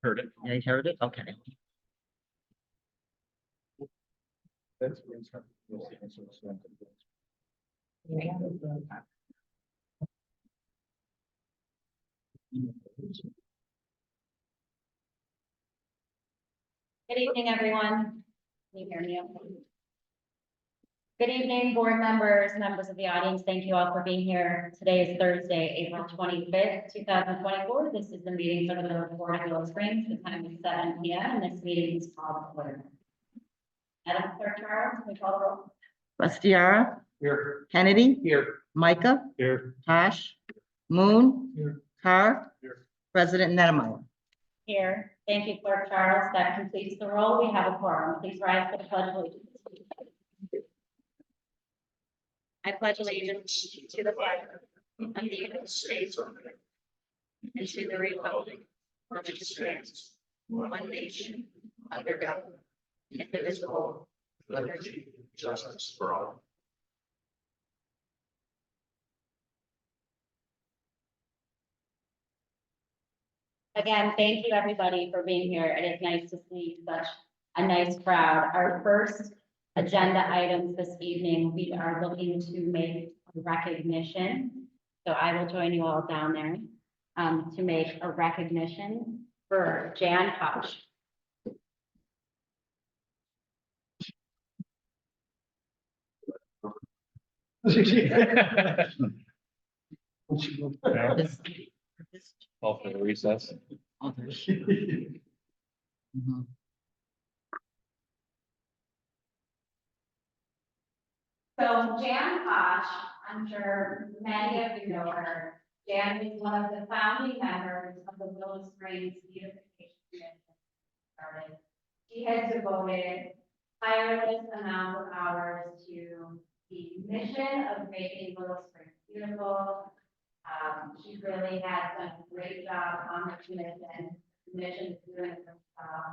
Heard it. Yeah, you heard it? Okay. Good evening, everyone. Can you hear me? Okay? Good evening, board members, members of the audience. Thank you all for being here. Today is Thursday, April 25th, 2024. This is the meeting for the Village Board of Willow Springs. The time is 7 p.m. and this meeting is called to order. Madam Clerk Charles, can we call the roll? Bastiara, Here. Kennedy, Here. Micah, Here. Tosh, Moon, Here. Carr, Here. President Nettlemeyer. Here. Thank you, Clerk Charles. That completes the roll. We have a quorum. Please rise for the pledge of allegiance. I pledge allegiance to the flag of the United States and to the republic for which it stands, one nation, under God, indivisible, with liberty and Justice for all. Again, thank you, everybody, for being here. It is nice to see such a nice crowd. Our first agenda items this evening, we are looking to make a recognition. So I will join you all down there to make a recognition for Jan Hush. All for the recess. Mhm. So Jan Koch, I'm sure many of you know her. Jan is one of the founding members of the Willow Springs Beautification Commission. Started. She has devoted tireless amount of hours to the mission of making Willow Springs beautiful. She really has done a great job on the commission. The mission is doing a great job.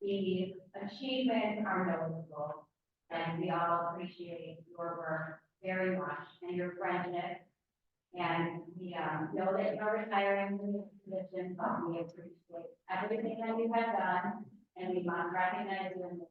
The achievements are notable. And we all appreciate your work very much and your friendship. And we know that you're retiring from this position, but we appreciate everything that you have done. And we want to recognize you.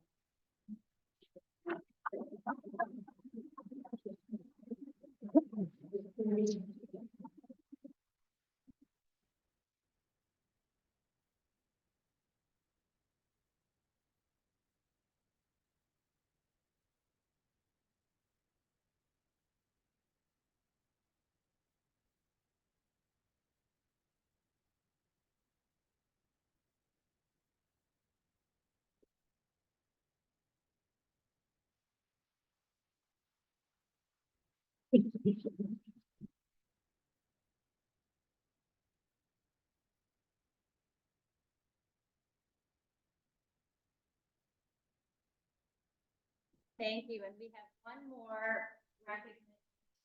Thank you, and we have one more recognition to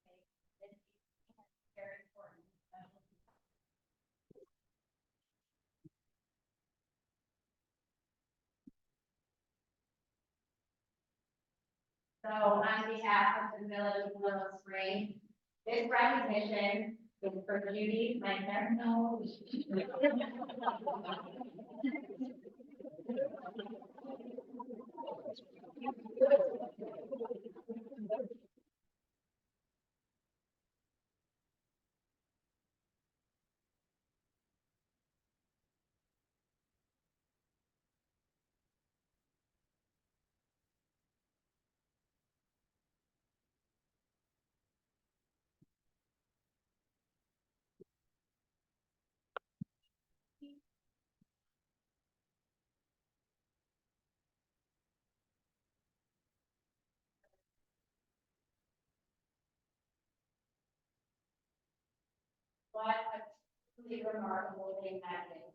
make. This is very important. So on behalf of the Village of Willow Springs, this recognition is for Judy, my parent. No. What a truly remarkable thing that is.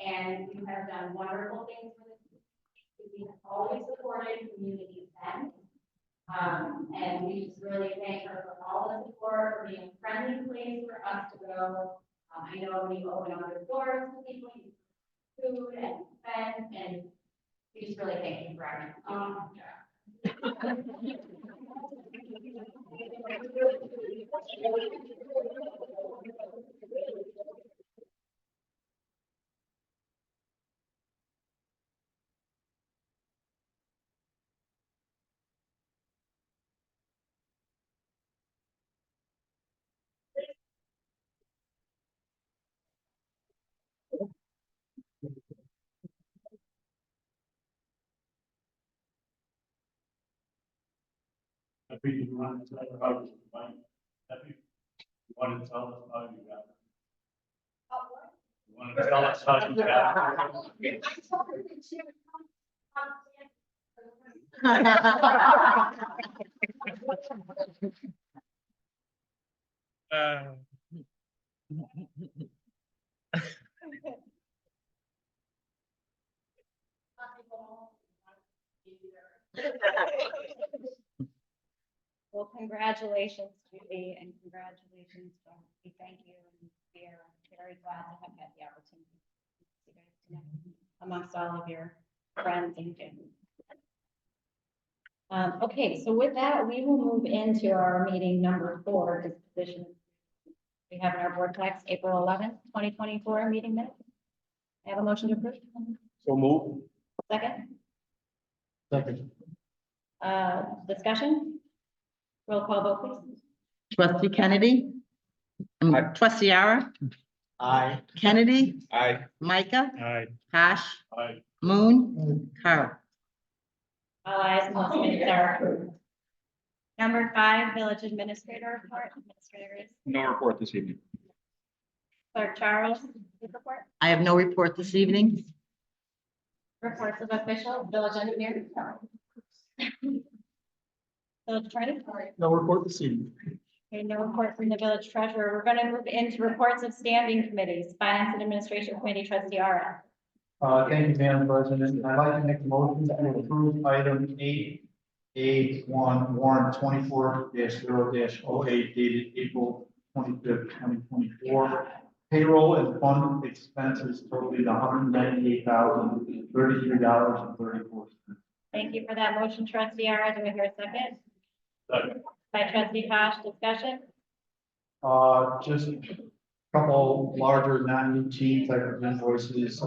And you have done wonderful things for the community. You have always supported community events. And we just really thank her for all the support, for being a friendly place for us to go. I know we open other doors to people, food and events, and we just really thank you for everything. I think you want to tell her how to find. I think you want to tell us how you got it. You want to tell us how you got it. Well, congratulations, Judy, and congratulations, John. We thank you, and we are very glad to have had the opportunity to guys connect amongst all of your friends and family. Okay, so with that, we will move into our meeting number 4, disposition. We have in our board text, April 11th, 2024 meeting minutes. I have a motion to approve. So move. Second, Second. discussion? Roll call vote, please. Trustee Kennedy? Aye. Trustee Ara? Aye. Kennedy? Aye. Micah? Aye. Hash? Aye. Moon? Carl? All ayes, motion minutes are approved. Number 5, village administrator report. Administrator is No report this evening. Clerk Charles, please report. I have no report this evening. Reports of officials, village engineer. Village attorney. No report this evening. Okay, no report from the village treasurer. We're going to move into reports of standing committees, finance and administration committee, trustee Ara. Thank you, Madam President. I'd like to make a motion to approve item 8A1 warrant 24-0-08 dated April 25th, 2024. Payroll and fund expenses totaling $198,033.34. Thank you for that motion, trustee Ara. Do I hear a second? Second. By trustee Tosh, discussion? Just a couple larger non-routine type of invoices.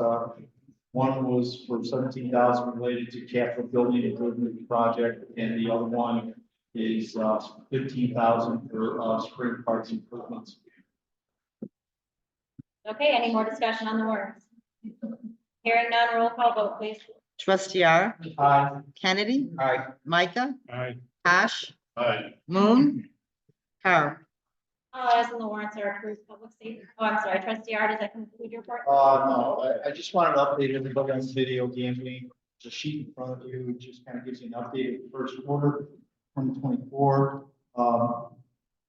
One was for $17,000 related to capital building improvement project, and the other one is $15,000 for spring parts improvements. Okay, any more discussion on the warrants? Hearing none, roll call vote, please. Trustee Ara? Aye. Kennedy? Aye. Micah? Aye. Hash? Aye. Moon? Carl? All ayes and the warrants are approved. Public safety. Oh, I'm sorry, trustee Ara, does that conclude your report? No, I just wanted to update everybody on video gambling. There's a sheet in front of you, it just kind of gives you an update of the first quarter, 2024.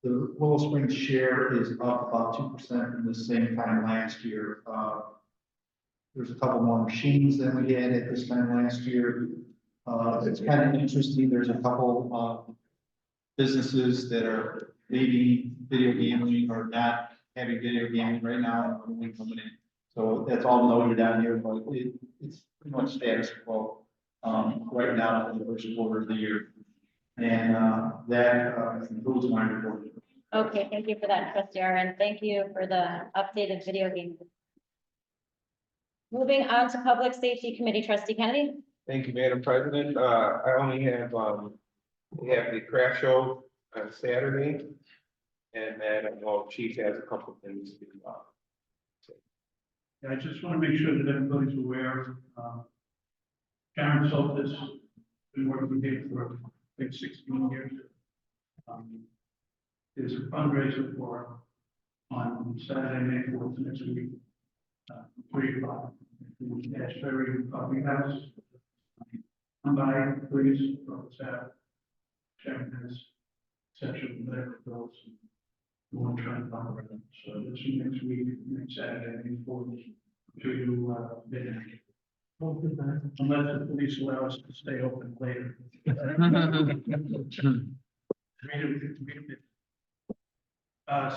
The Willow Springs share is up about 2% from the same time last year. There's a couple more machines than we had at this time last year. It's kind of interesting, there's a couple businesses that are leaving video gambling or not having video gambling right now and only coming in. So that's all noted down here, but it's pretty much status quo right now in the first quarter of the year. And that concludes my report. Okay, thank you for that, trustee Ara, and thank you for the updated video game. Moving on to public safety committee, trustee Kennedy. Thank you, Madam President. I only have, we have the craft show on Saturday. And then I know Chief has a couple of things to do. I just want to make sure that everybody's aware. Karen Soltis, been working with him for, I think, 16 years. There's a fundraiser for on Saturday, May 4th, next week. 3 o'clock. Ashbury Coffee House. Come by, please, from the staff. Chairman has section of medical bills. We want to try and fundraise them. So this is next week, next Saturday, May 4th, to midnight. Unless the police allow us to stay open later.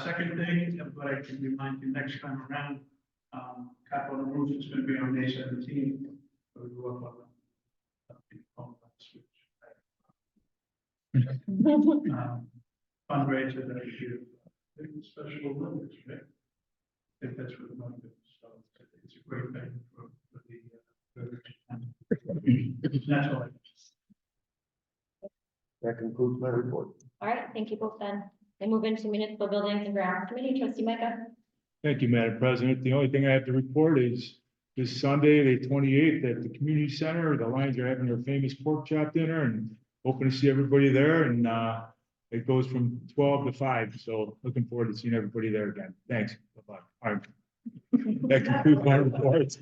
Second thing, but I can remind you next time around, cap on the roof is going to be on May 17th. So we go up on fundraiser that I do. Special limits, right? I think that's what the money is. So it's a great thing for the. That's all. That concludes my report. All right, thank you both then. We move into municipal buildings and grounds committee, trustee Micah. Thank you, Madam President. The only thing I have to report is this Sunday, the 28th, at the community center, the Lions are having their famous pork chop dinner, and hoping to see everybody there and, it goes from 12 to 5. So looking forward to seeing everybody there again. Thanks. Bye-bye. All right. That concludes my report.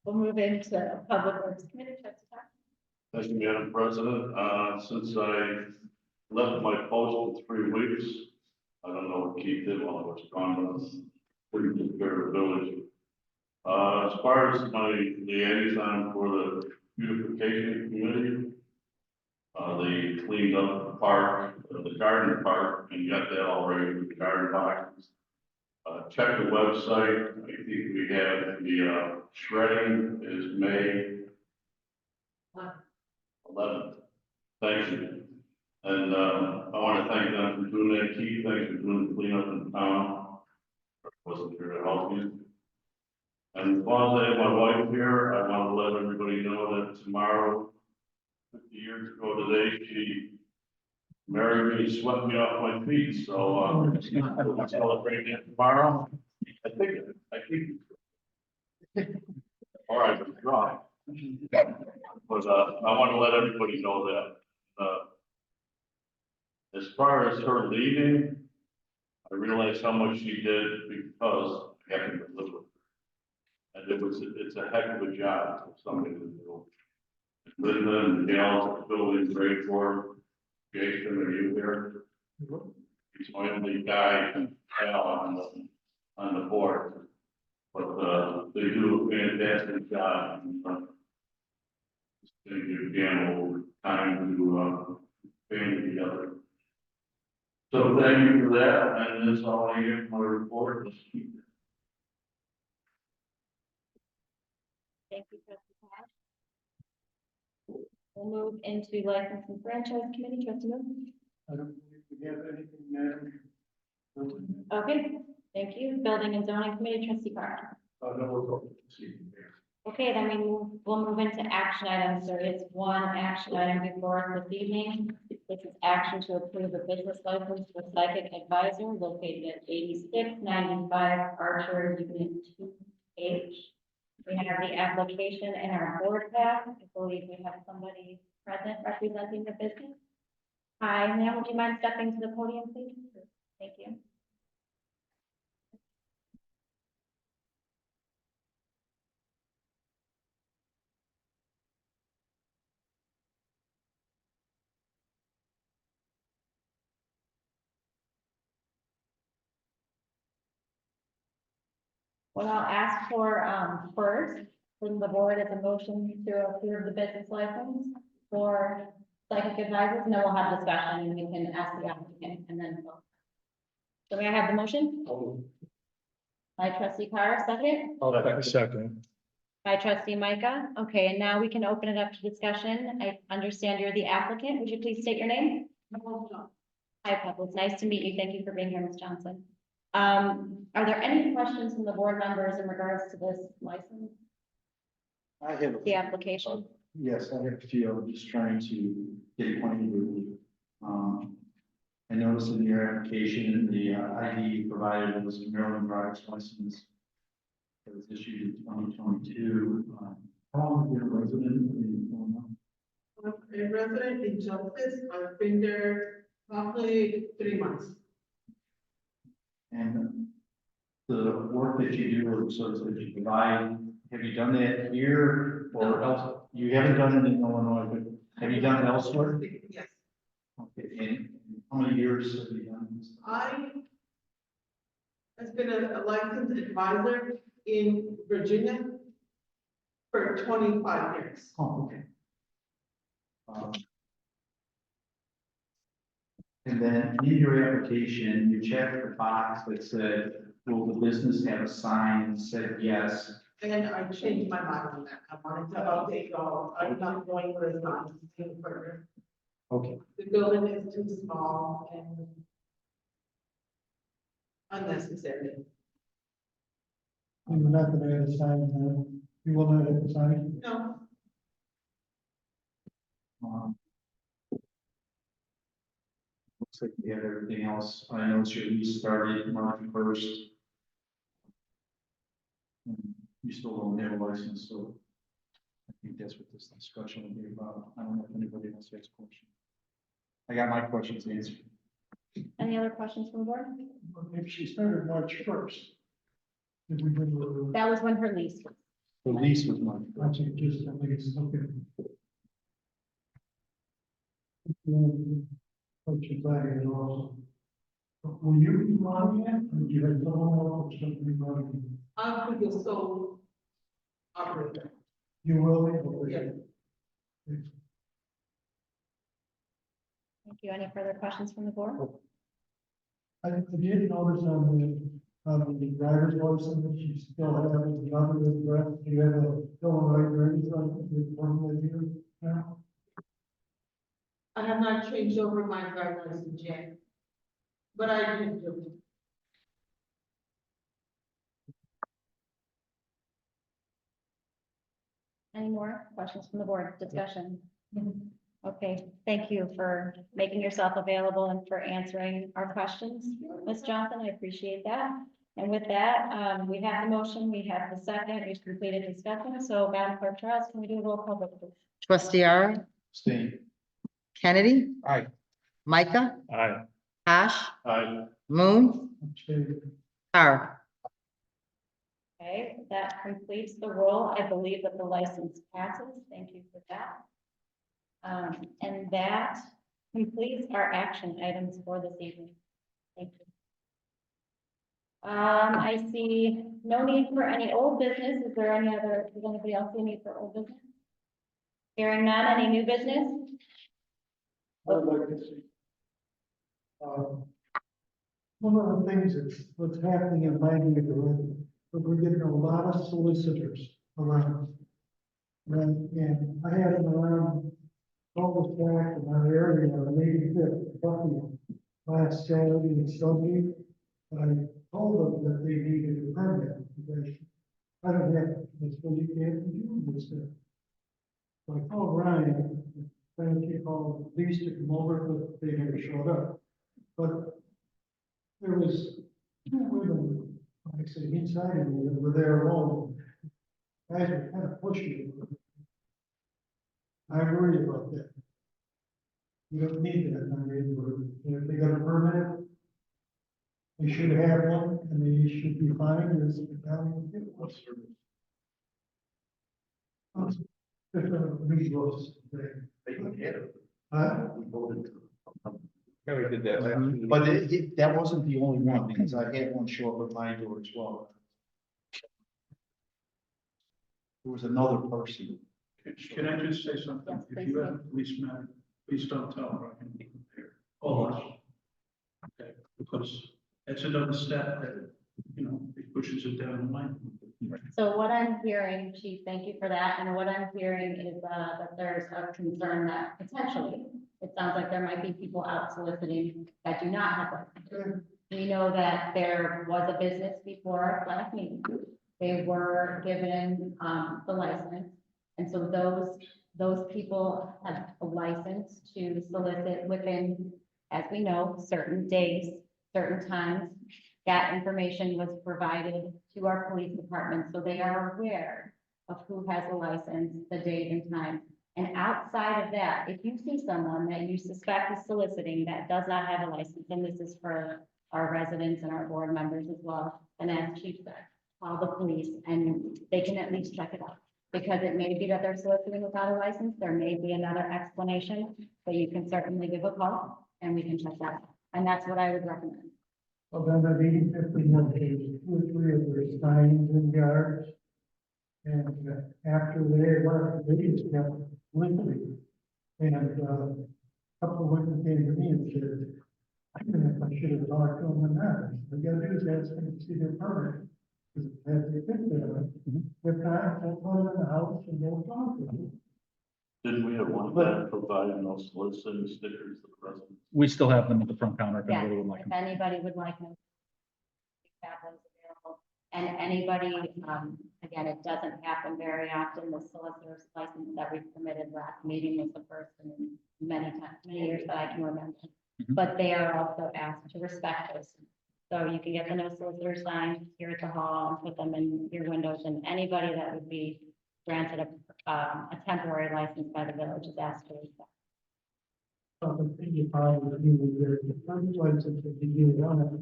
We'll move into Public Works Committee. Trustee Cox. Thank you, Madam President. Since I left my post in 3 weeks, I don't know what Keith did while I was gone, but pretty good for the village. As far as my liaison for the beautification committee, they cleaned up the park, the garden park, and got that all ready with the garden boxes. Check the website. I think we have the shredding is May 11th. Thank you. And I want to thank them for doing that. Keith, thanks for doing the cleanup in town. I wasn't here to help you. And as long as I have my wife here, I want to let everybody know that tomorrow, 50 years ago today, she married me, swept me off my feet. So we'll celebrate that tomorrow. I think. All right, I'm wrong. But I want to let everybody know that. As far as her leaving, I realize how much she did because I happened to live with her. And it's a heck of a job for somebody to do. Linda and Gail are building great for Jason, are you here? He's my only guy on the board. But they do a fantastic job. They give Gamble time to band together. So thank you for that, and that's all I have for my report. Thank you, Trustee Cox. We'll move into License and Franchise Committee. Trustee Moon. I don't believe we have anything, Madam. Okay, thank you. Building and Zoning Committee. Trustee Carr. No, we're going to see you there. Okay, then we'll move into action items. There is one action item before us this evening. This is action to approve a business license for Psychic Advisor located at 8695 Archer Unit 2H. We have the application in our board pack. I believe we have somebody present representing the business. Hi, ma'am, would you mind stepping to the podium, please? Thank you. What I'll ask for, first, from the board is a motion to approve the business license for Psychic Advisors, and then we'll have discussion, and we can ask the applicant, and then vote. So may I have the motion? By trustee Carr, second. Second. By trustee Micah. Okay, and now we can open it up to discussion. I understand you're the applicant. Would you please state your name? Hi, Pebbles. Nice to meet you. Thank you for being here, Ms. Johnson. Are there any questions from the board members in regards to this license, I have. the application? Yes, I have a few. I'm just trying to get acquainted with you. I noticed in your application, the ID provided was Maryland driver's license. It was issued in 2022. How long have you been a resident in Illinois? I'm a resident in Justice. I've been there roughly 3 months. And the work that you do or the service that you provide, have you done that here or else? You haven't done it in Illinois, but have you done it elsewhere? Yes, Okay, and how many years have you done this? I have been a licensed advisor in Virginia for 25 years. Oh, okay. And then in your application, you checked the box that said, will the business have a sign? Said yes. And I changed my mind on that. I wanted to update y'all. I'm not going for a sign any further. Okay. The building is too small and unnecessary. You're not going to add a sign, no? You will not add a sign? No, Um, Looks like we have everything else. I know your lease started March 1st. You still don't have a license, so I think that's what this discussion will be about. I don't know if anybody else has questions. I got my questions answered. Any other questions from the board? If she started March 1st. Did we bring the, That was when her lease was. The lease was March. I think just, I think it's okay. Coach Bag also. Will you be running it, or do you have someone else or something running? I'm with the sole operator. You will, be? Yes. Thank you. Any further questions from the board? I did notice on the driver's license, you still have another address, do you have a Illinois driver's license with one with you now? I have not changed over my driver's license yet. But I did do it. Any more questions from the board? Discussion? Okay, thank you for making yourself available and for answering our questions. Ms. Johnson, I appreciate that. And with that, we have the motion, we have the second, we've completed discussion. So Madam Clerk Charles, can we do a roll call vote, please? Trustee Ara, Staying. Kennedy, Aye. Micah, Aye. Ash, Aye. Moon, Carr. Okay, that completes the roll. I believe that the license passes. Thank you for that. And that completes our action items for this evening. Thank you. I see no need for any old business. Is there any other, does anybody else see a need for old business? Hearing none, any new business? I'd like to see. One of the things that's happening in my neighborhood, but we're getting a lot of solicitors around. And I had them around cul-de-sac in our area, on 85th, Buckingham, last Saturday and Sunday. And I told them that they needed a permit, because I don't have, this, well, you can't do this stuff. So I called Ryan, trying to call the police to come over, but they never showed up. But there was two women, like I say, inside of me that were there alone. Guys were kind of pushing it. I worry about that. You don't need that in our neighborhood. And if they got a permit, they should have one, and they should be fined as the county will give one service. There's a resource there. They can get it. We voted to. Yeah, we did that last week. But that wasn't the only one, because I had one show up at my door as well. There was another person. Can I just say something? Yes, If you have a policeman, please don't tell Ryan to compare. All us. Okay, because that's another step that, you know, it pushes it down the line. So what I'm hearing, Chief, thank you for that, and what I'm hearing is that there's a concern that potentially, it sounds like there might be people out soliciting that do not have licenses. We know that there was a business before our last meeting. They were given the license, and so those people have a license to solicit within, as we know, certain days, certain times. That information was provided to our police department, so they are aware of who has a license, the date and time. And outside of that, if you see someone that you suspect is soliciting that does not have a license, and this is for our residents and our board members as well, and as Chief said, call the police and they can at least check it out. Because it may be that they're soliciting without a license, there may be another explanation, but you can certainly give a call and we can check that out. And that's what I would recommend. Well, then at 8051, there's 2 or 3 of their signs and yards. And after they left, they just kept listening. And a couple of women came to me and said, I don't know if I should have talked to them or not. What you gotta do is ask them to see their permit. Because if they fit there, if not, don't go in the house and don't talk to them. Didn't we have one that provided no soliciting stickers to the residents? We still have them at the front counter if Yeah, anybody would like if them. anybody would like them. we have those available. And anybody, again, it doesn't happen very often. The solicitor's license that we permitted last meeting was the first in many times, many years that I can remember. Mhm. but they are also asked to respect those. So you can get the no solicitor signs here at the hall and put them in your windows, and anybody that would be granted a temporary license by the village is asked to respect. You probably would be there, the first license that you do on it,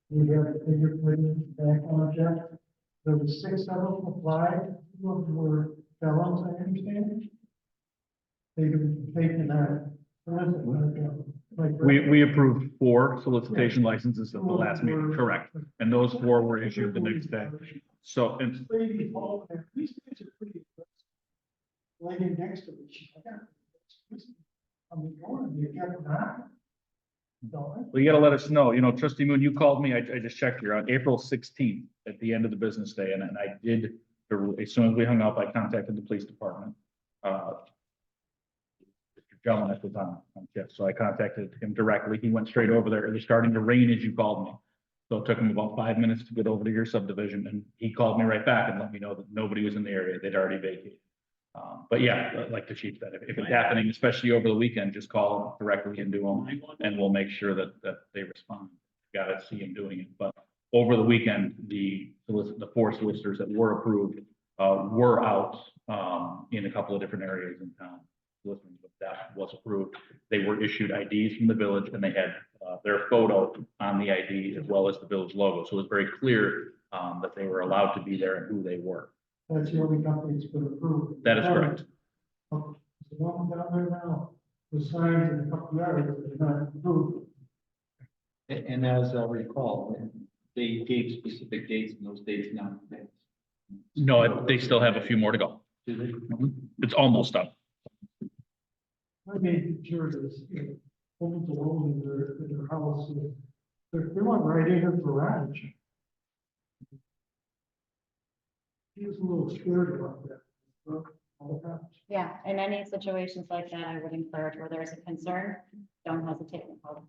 you have the fingerprint back on it. There was 6 of them applied, 2 of them were felons, I understand. They were taken out. We approved 4 solicitation licenses at the last meeting, correct? And those 4 were issued the next day. So, and Lady, all that, these guys are pretty aggressive. Lady next to me, she's like, I'm going, you get it now. Don't well, you gotta let us know, you know, Trustee Moon, you called me, I just checked here on April 16th at the end of the business day, and I did, as soon as we hung up, I contacted the police department. Mr. Jelinek was on shift, so I contacted him directly. He went straight over there. It was starting to rain as you called me. So it took him about 5 minutes to get over to your subdivision, and he called me right back and let me know that nobody was in the area. They'd already vacated. But yeah, like the chief said, if it's happening, especially over the weekend, just call them directly and do them, and we'll make sure that they respond. Got to see him doing it. But over the weekend, the 4 solicitors that were approved were out in a couple of different areas in town. Soliciting, but that was approved. They were issued IDs from the village, and they had their photo on the ID as well as the village logo. So it was very clear that they were allowed to be there and who they were. That's the only company that's been approved. That is correct. The one down there now, the signs in a couple of areas that are not approved. And as I recall, they gave specific dates and those dates now. No, they still have a few more to go. Do they? It's almost done. I made sure that, homes alone in their house, they went right in her garage. He was a little scared about that. All the time. Yeah, in any situations like that, I would encourage where there's a concern, don't hesitate to call.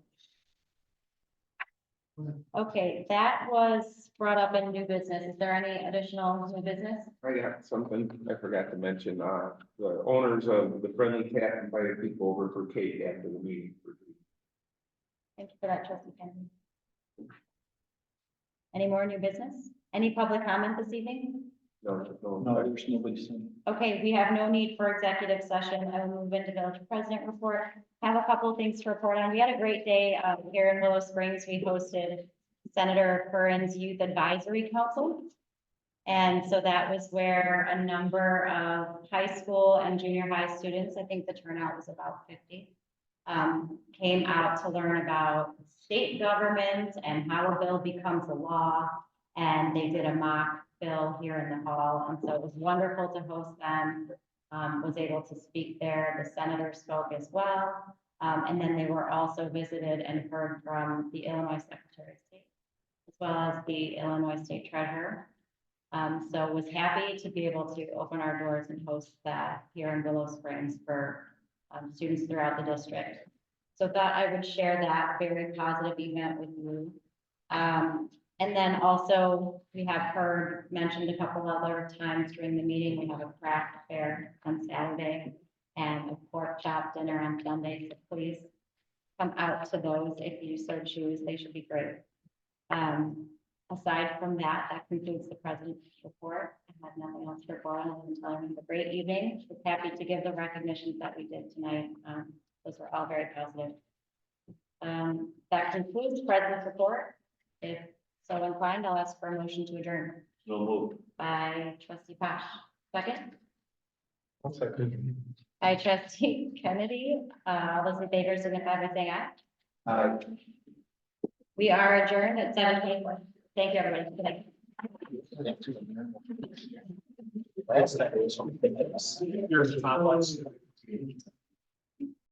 Okay, that was brought up in new business. Is there any additional new business? I got something I forgot to mention, the owners of the Friendly Cat invited people over for cake after the meeting. Thank you for that, trustee Kennedy. Any more new business? Any public comment this evening? No, there's nobody saying. Okay, we have no need for executive session. I will move into village president report. Have a couple of things to report on. We had a great day here in Willow Springs. We hosted Senator Curran's Youth Advisory Council. And so that was where a number of high school and junior high students, I think the turnout was about 50, came out to learn about state government and how a bill becomes a law. And they did a mock bill here in the hall. And so it was wonderful to host them, was able to speak there. The senator spoke as well. And then they were also visited and heard from the Illinois Secretary of State, as well as the Illinois State Treasurer. So was happy to be able to open our doors and host that here in Willow Springs for students throughout the district. So thought I would share that very positive event with you. And then also, we have heard mentioned a couple other times during the meeting, we have a craft fair on Saturday and a pork chop dinner on Sunday. So please come out to those if you so choose. They should be great. Aside from that, that concludes the president's report. I have nothing else to report on than telling you a great evening. Was happy to give the recognitions that we did tonight. Those were all very positive. That concludes the president's report. If so inclined, I'll ask for a motion to adjourn So moved. by trustee Pash. Second, One second. by trustee Kennedy. All those in favor signify by saying aye. We are adjourned at 7:24. Thank you, everybody. Good night. Last time it was something else.